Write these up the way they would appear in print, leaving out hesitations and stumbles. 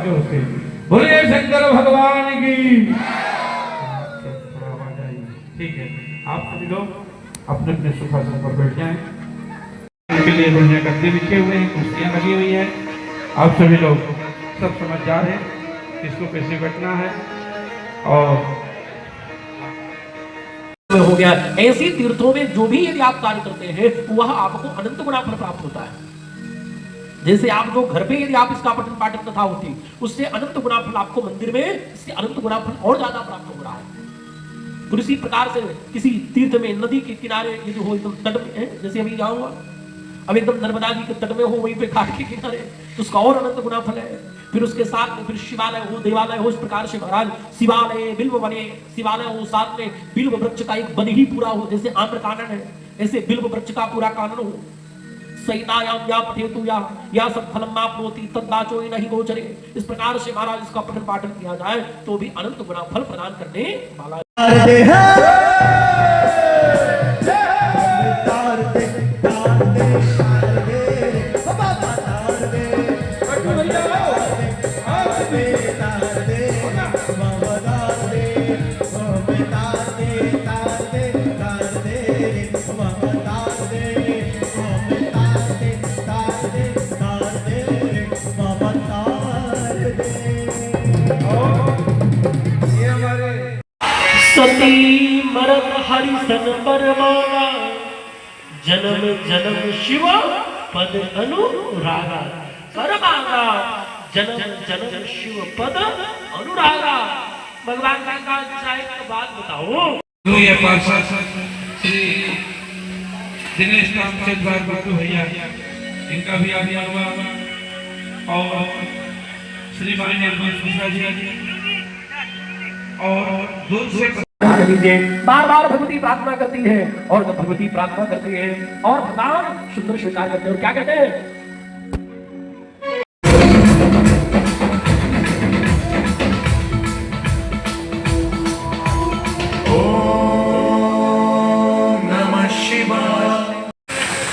जोर से बोलिए शंकर भगवान की। ठीक है, आप सभी लोग अपने अपने सुखासन पर बैठ जाएं। उनके लिए बढ़िया गद्दे बिछे हुए हैं, कुर्सियां लगी हुई है। आप सभी लोग सब समझदार हैं किसको कैसे बैठना है। और हो गया ऐसी तीर्थों में जो भी यदि आप कार्य करते हैं वह आपको अनंत गुना फल प्राप्त होता है। जैसे आप जो घर पे यदि आप इसका पठन पाठन कथा होती उससे अनंत गुना फल आपको मंदिर में इससे अनंत गुना फल और ज्यादा प्राप्त हो रहा है। तो इसी प्रकार से किसी तीर्थ में नदी के किनारे यदि हो एकदम तट में है, जैसे अभी यहाँ हुआ अब एकदम नर्मदा जी के तट में हो वहीं पे घाट के किनारे तो उसका और अनंत गुना फल है। फिर उसके साथ में फिर शिवालय हो देवालय हो, इस प्रकार से महाराज शिवालय बिल्व बने, शिवालय हो साथ में बिल्व वृक्ष का एक वन ही पूरा हो, जैसे आम्र कानन है ऐसे बिल्व वृक्ष का पूरा कानन हो। सैतायाम या पठेतु या सब फलम माप्नोति तद्वाचो नहीं गोचरे, इस प्रकार से महाराज इसका पठन पाठन किया जाए तो भी अनंत गुना फल प्रदान करने वाला सती मरत हरि सन बरमाना जन्म जन्म शिव पद अनुरागा बरमाना जन्म जन्म शिव पद अनुरागा। भगवान का एक बात बताओ। ये पार्षद श्री दिनेश रामचंद्र बाबू भैया इनका भी आगमन हुआ और श्री मान्य जी और दूर से बार बार भगवती प्रार्थना करती है और जब भगवती प्रार्थना करती है और भगवान सुंदर स्वीकार करते हैं और क्या कहते हैं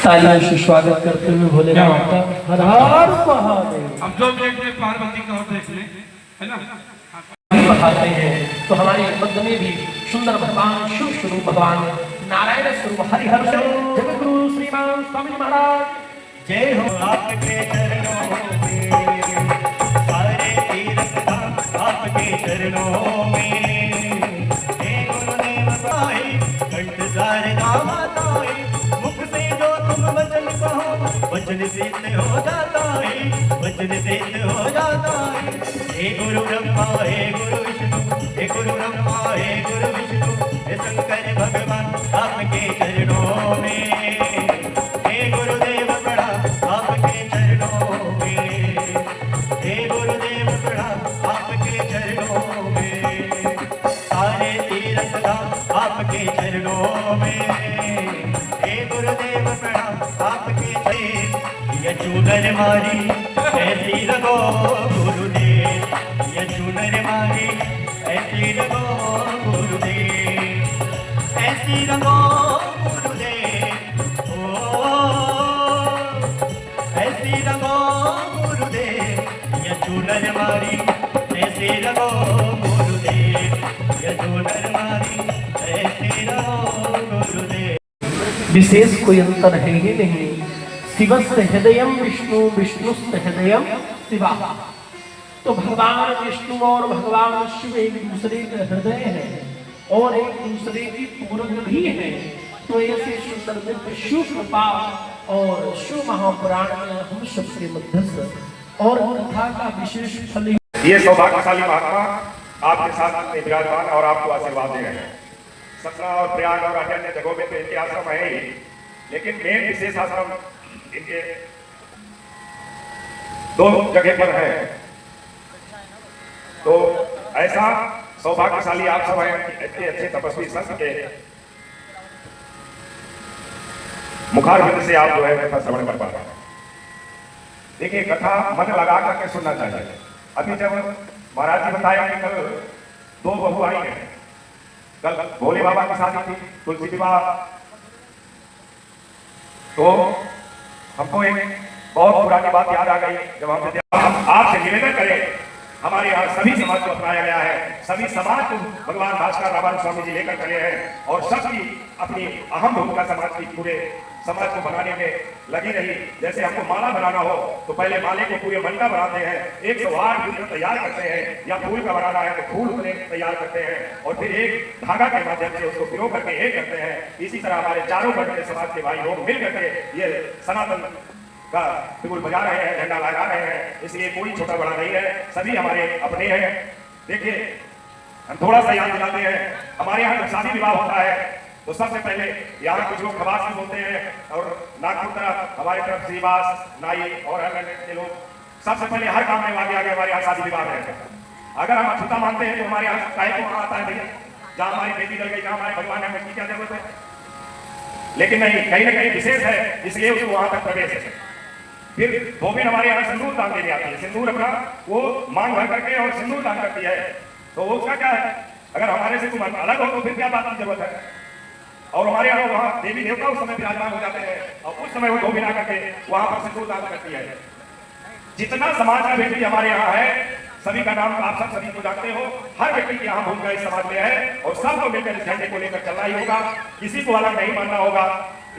तालियों से स्वागत करते हुए भोले बाबा का हर हर महादेव। हम जो देख रहे पार्वती का और देख लें है ना बताते हैं तो हमारे मध्य में भी सुंदर भगवान शिव स्वरूप भगवान नारायण स्वरूप हरिहर जगत गुरु श्रीमान स्वामी महाराज जय हो। आपके चरणों में सारे तीर्थ धाम आपके चरणों में हे गुरुदेव पाए कंठ सारे नाम आए मुख से जो तुम वचन कहो वचन सिद्ध हो जाता है वचन सिद्ध हो जाता है। हे गुरु ब्रह्मा हे गुरु विष्णु हे गुरु ब्रह्मा हे गुरु विष्णु हे शंकर भगवान आपके चरणों में हे गुरुदेव प्रणाम आपके चरणों में हे गुरुदेव प्रणाम आपके चरणों में सारे तीर्थ धाम आपके चरणों में हे गुरुदेव प्रणाम आपके ये चूनर मारी ऐसी लगो गुरुदेव ये चूनर मारी ऐसी लगो गुरुदेव ऐसी लगो गुरुदेव ओ ऐसी लगो गुरुदेव ये चूनर मारी ऐसी लगो गुरुदेव ये चूनर मारी ऐसी लगो गुरुदेव। विशेष कोई अंतर है ही नहीं। शिवस्य हृदयम विष्णु विष्णुस्य हृदयम शिवा। तो भगवान विष्णु और भगवान शिव एक दूसरे के हृदय है और एक दूसरे की पूरक भी है। तो ऐसे सुंदर दिव्य शिव कृपा और शिव महापुराण में हम सबके मध्य से और कथा का विशेष फल। ये सौभाग्यशाली महात्मा आपके साथ में विराजमान और आपको आशीर्वाद दे रहे हैं। सतना और प्रयाग और अन्य जगहों में तो इनके आश्रम है ही, लेकिन मेन विशेष आश्रम इनके दो जगह पर है। तो ऐसा सौभाग्यशाली आप सब हैं, इतने अच्छे तपस्वी संत के मुखारबिंद से आप जो है कथा श्रवण कर पा रहे हैं। देखिए कथा मन लगा करके सुनना चाहिए। अभी जब महाराज जी बताया कि कल दो बहू आई हैं, कल भोले बाबा की शादी थी, तुलसी विवाह, तो हमको एक बहुत पुरानी बात याद आ गई। जब हम आपसे निवेदन करें हमारे यहाँ सभी समाज को अपनाया गया है, सभी समाज को भगवान भास्कर रामानंद स्वामी जी लेकर चले हैं और सबकी अपनी अहम भूमिका समाज की पूरे समाज को बनाने में लगी रही। जैसे हमको माला बनाना हो तो पहले माले को पूरे मन का बनाते हैं, 108 फूल तैयार करते हैं, या फूल का बनाना है तो फूल उतने तैयार करते हैं और फिर एक धागा के माध्यम से उसको पिरो करके एक करते हैं। इसी तरह हमारे चारों वर्ग के समाज के भाई लोग मिल करके ये सनातन का बिल्कुल बजा रहे हैं, झंडा लगा रहे हैं। इसलिए कोई छोटा बड़ा नहीं है, सभी हमारे अपने हैं। देखिए हम थोड़ा सा याद दिलाते हैं, हमारे यहाँ जब शादी विवाह होता है तो सबसे पहले यहाँ कुछ लोग खवास भी बोलते हैं और नागपुर तरफ हमारे तरफ श्रीवास नाई और अन्य के लोग सबसे पहले हर काम में आगे आगे हमारे यहाँ शादी विवाह रहते हैं। अगर हम अछूता मानते हैं तो हमारे यहाँ काहे को आता है भैया, जहाँ हमारी बेटी जल गई, जहाँ हमारे भगवान है, उसकी क्या जरूरत है? लेकिन नहीं, कहीं ना कहीं विशेष है, इसलिए उसको वहां तक प्रवेश है। फिर धोबिन हमारे यहाँ सिंदूर दान देने आती है, सिंदूर अपना वो मांग भर करके और सिंदूर दान करती है। तो वो उसका क्या है, अगर हमारे से तुम अलग हो तो फिर क्या बात की जरूरत है? और हमारे यहाँ वहाँ देवी देवता उस समय विराजमान हो जाते हैं और उस समय वो धोबिन आकर के वहां पर सिंदूर दान करती है। जितना समाज का व्यक्ति हमारे यहाँ है, सभी का नाम आप सब सभी को जानते हो, हर व्यक्ति की यहाँ भूमिका इस समाज में है और सबको मिलकर इस झंडे को लेकर चलना ही होगा, किसी को अलग नहीं मानना होगा।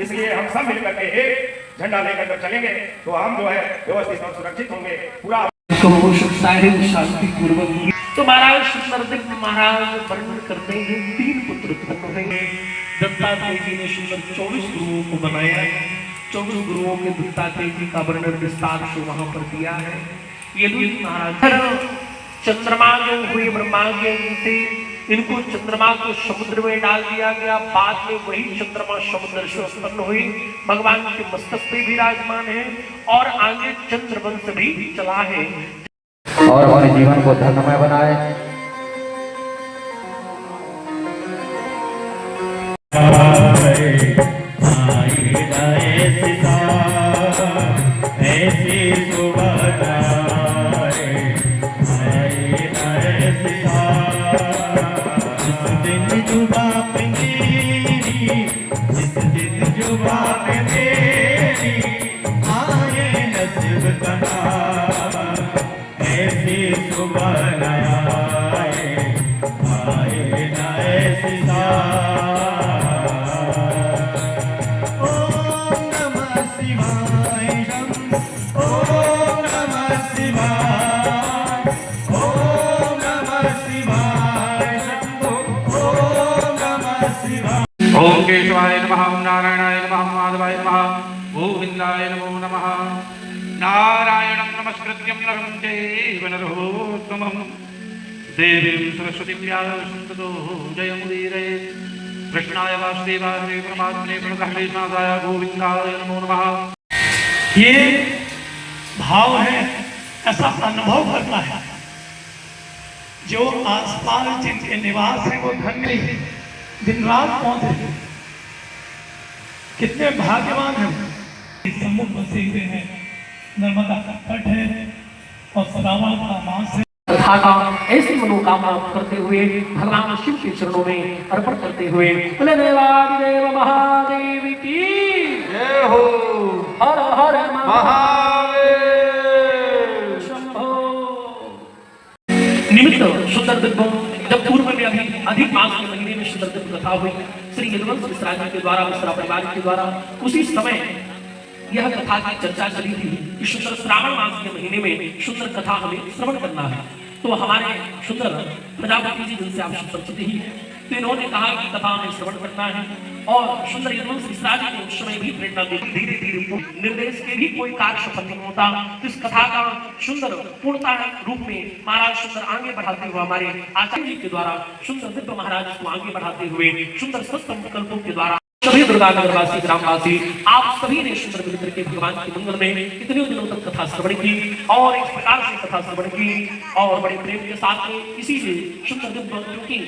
इसलिए हम सब मिलकर के एक झंडा लेकर जब चलेंगे तो हम जो है व्यवस्थित और सुरक्षित होंगे पूरा। शांति पूर्वक तो महाराज सुंदरदेव महाराज वर्णन करते हैं 3 पुत्र उत्पन्न हुए। दत्तात्रेय जी ने सुंदर 24 गुरुओं को बनाया, 24 गुरुओं के दत्तात्रेय जी का वर्णन विस्तार से वहां पर दिया है। ये महाराज चंद्रमा जो हुए ब्रह्मा के से इनको चंद्रमा को समुद्र में डाल दिया गया, बाद में वही चंद्रमा समुद्र से उत्पन्न हुई, भगवान के मस्तक पे विराजमान है और आगे चंद्रवंश भी चला है और हमारे जीवन को धर्ममय बनाए। ओम केशवाय नमः, ओम नारायणाय नमः, ओम माधवाय नमः, गोविंदाय नमो नमः। नारायणं नमस्कृत्यं नरं चैव नरोत्तमं देवीं सरस्वतीं व्यासं ततो जयमुदीरये। कृष्णाय वासुदेवाय परमात्मने प्रणतक्लेशनाशाय गोविंदाय नमो नमः। ये भाव है, ऐसा अनुभव करना है। जो आसपास जिनके निवास है वो धन्य है, दिन रात पहुंचे, कितने भाग्यवान हैं। सम्मुख बसे हुए हैं, नर्मदा का तट है और श्रावण का मास है। कथा का ऐसी मनोकामना करते हुए भगवान शिव के चरणों में अर्पण करते हुए बोले देवादिदेव महादेव की जय हो। हर हर महादेव। शंभो। निमित्त सुंदर दिव्यों, जब पूर्व में अभी अधिक मास के महीने में सुंदर दिव्य कथा हुई श्री यदुवंश मिश्रा जी के द्वारा, मिश्रा परिवार के द्वारा, उसी समय यह कथा की चर्चा चली थी कि शुद्ध श्रावण मास के महीने में शुद्ध कथा हमें श्रवण करना है। तो हमारे शुद्ध प्रजापति जी जिनसे आप परिचित ही हैं, तो इन्होंने कहा कि कथा हमें श्रवण करना है और सुंदर यदुवंश मिश्रा जी ने उस समय भी प्रेरणा दी। धीरे धीरे निर्देश के भी कोई कार्य सफल नहीं होता, तो इस कथा का सुंदर पूर्णता रूप में महाराज सुंदर आगे बढ़ाते हुए हमारे आचार्य जी के द्वारा सुंदर दिव्य महाराज को आगे बढ़ाते हुए सुंदर संकल्पों के द्वारा सभी दुर्गा नगरवासी ग्रामवासी आप सभी ने सुंदर मिलकर के भगवान के मंदिर में इतने दिनों तक कथा श्रवण की और इस प्रकार से कथा श्रवण की और बड़े प्रेम के साथ में इसी से सुंदर दिव्य क्योंकि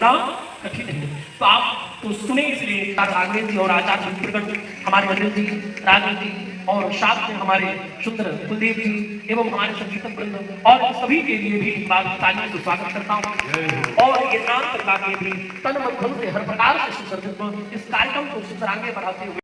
कठिन है तो आप तो सुने, इसलिए राघवेंद्र जी और आचार्य प्रकट हमारे मंदिर जी राघव जी और साथ में हमारे सुंदर कुलदेव जी एवं हमारे संगीतम वृंद और सभी के लिए भी तालियों से स्वागत करता हूँ। और ये नाम करवा के भी तन मन धन से हर प्रकार से सुंदर इस कार्यक्रम को सुंदर आगे बढ़ाते हुए